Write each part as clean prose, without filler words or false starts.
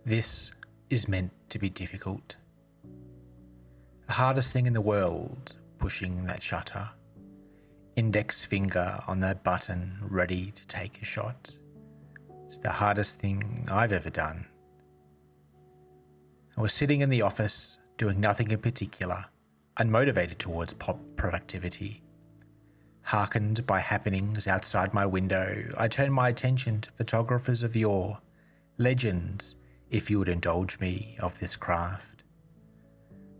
This is meant to be difficult. The hardest thing in the world, pushing that shutter. Index finger on that button, ready to take a shot. It's the hardest thing I've ever done. I was sitting in the office, doing nothing in particular, unmotivated towards productivity. Hearkened by happenings outside my window, I turned my attention to photographers of yore, legends, if you would indulge me, of this craft.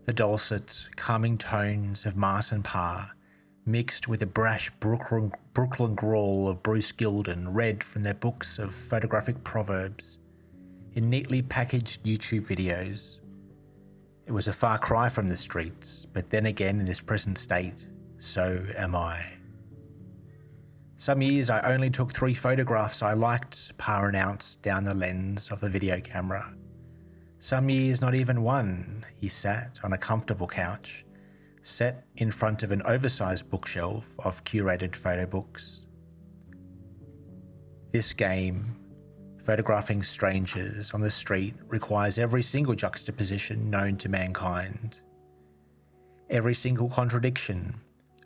The dulcet, calming tones of Martin Parr, mixed with the brash Brooklyn drawl of Bruce Gilden, read from their books of photographic proverbs, in neatly packaged YouTube videos. It was a far cry from the streets, but then again in this present state, so am I. Some years I only took 3 photographs I liked, Parr announced down the lens of the video camera. Some years not even one. He sat on a comfortable couch, set in front of an oversized bookshelf of curated photo books. This game, photographing strangers on the street, requires every single juxtaposition known to mankind. Every single contradiction,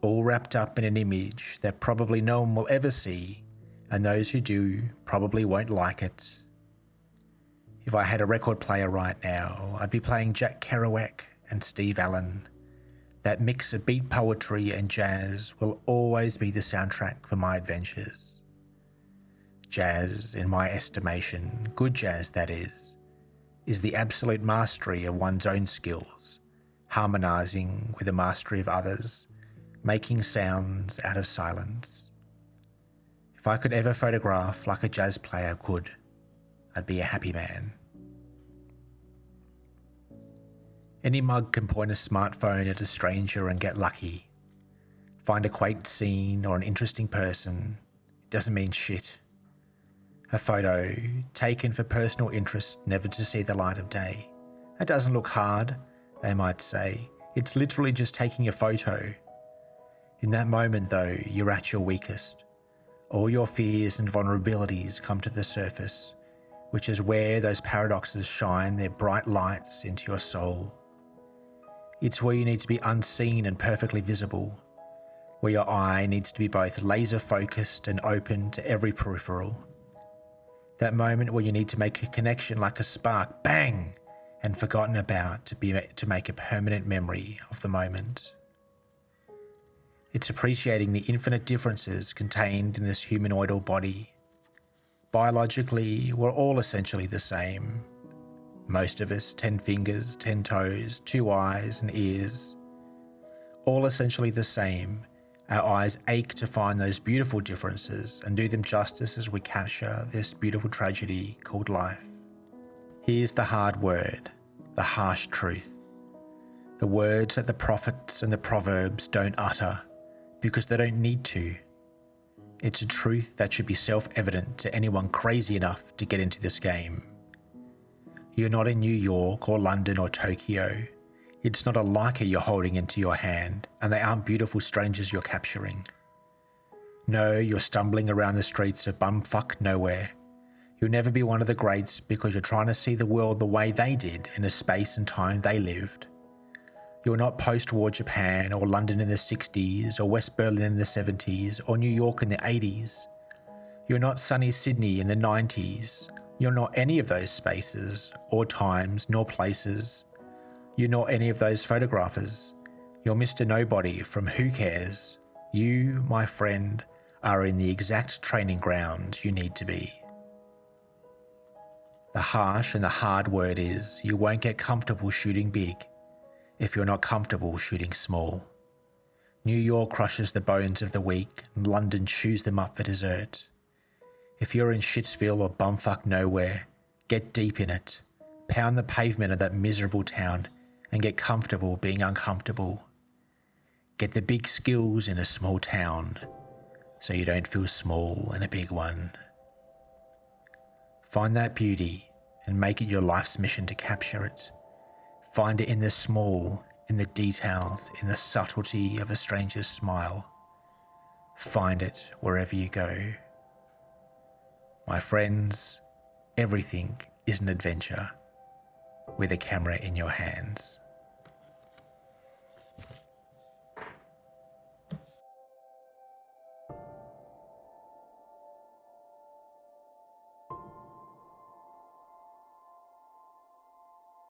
all wrapped up in an image that probably no one will ever see, and those who do probably won't like it. If I had a record player right now, I'd be playing Jack Kerouac and Steve Allen. That mix of beat poetry and jazz will always be the soundtrack for my adventures. Jazz, in my estimation, good jazz that is the absolute mastery of one's own skills, harmonizing with the mastery of others, making sounds out of silence. If I could ever photograph like a jazz player could, I'd be a happy man. Any mug can point a smartphone at a stranger and get lucky. Find a quaint scene or an interesting person. It doesn't mean shit. A photo taken for personal interest, never to see the light of day. That doesn't look hard, they might say. It's literally just taking a photo. In that moment though, you're at your weakest. All your fears and vulnerabilities come to the surface, which is where those paradoxes shine their bright lights into your soul. It's where you need to be unseen and perfectly visible, where your eye needs to be both laser focused and open to every peripheral. That moment where you need to make a connection like a spark, bang, and forgotten about to make a permanent memory of the moment. It's appreciating the infinite differences contained in this humanoidal body. Biologically, we're all essentially the same. Most of us, 10 fingers, 10 toes, 2 eyes and ears. All essentially the same. Our eyes ache to find those beautiful differences and do them justice as we capture this beautiful tragedy called life. Here's the hard word, the harsh truth. The words that the prophets and the proverbs don't utter because they don't need to. It's a truth that should be self-evident to anyone crazy enough to get into this game. You're not in New York or London or Tokyo. It's not a Leica you're holding into your hand, and they aren't beautiful strangers you're capturing. No, you're stumbling around the streets of bumfuck nowhere. You'll never be one of the greats because you're trying to see the world the way they did in a space and time they lived. You're not post-war Japan or London in the 60s or West Berlin in the 70s or New York in the 80s. You're not sunny Sydney in the 90s. You're not any of those spaces or times nor places. You're not any of those photographers. You're Mr. Nobody from Who Cares. You, my friend, are in the exact training ground you need to be. The harsh and the hard word is you won't get comfortable shooting big if you're not comfortable shooting small. New York crushes the bones of the weak and London chews them up for dessert. If you're in Shitsville or bumfuck nowhere, get deep in it. Pound the pavement of that miserable town and get comfortable being uncomfortable. Get the big skills in a small town so you don't feel small in a big one. Find that beauty and make it your life's mission to capture it. Find it in the small, in the details, in the subtlety of a stranger's smile. Find it wherever you go. My friends, everything is an adventure. with a camera in your hands.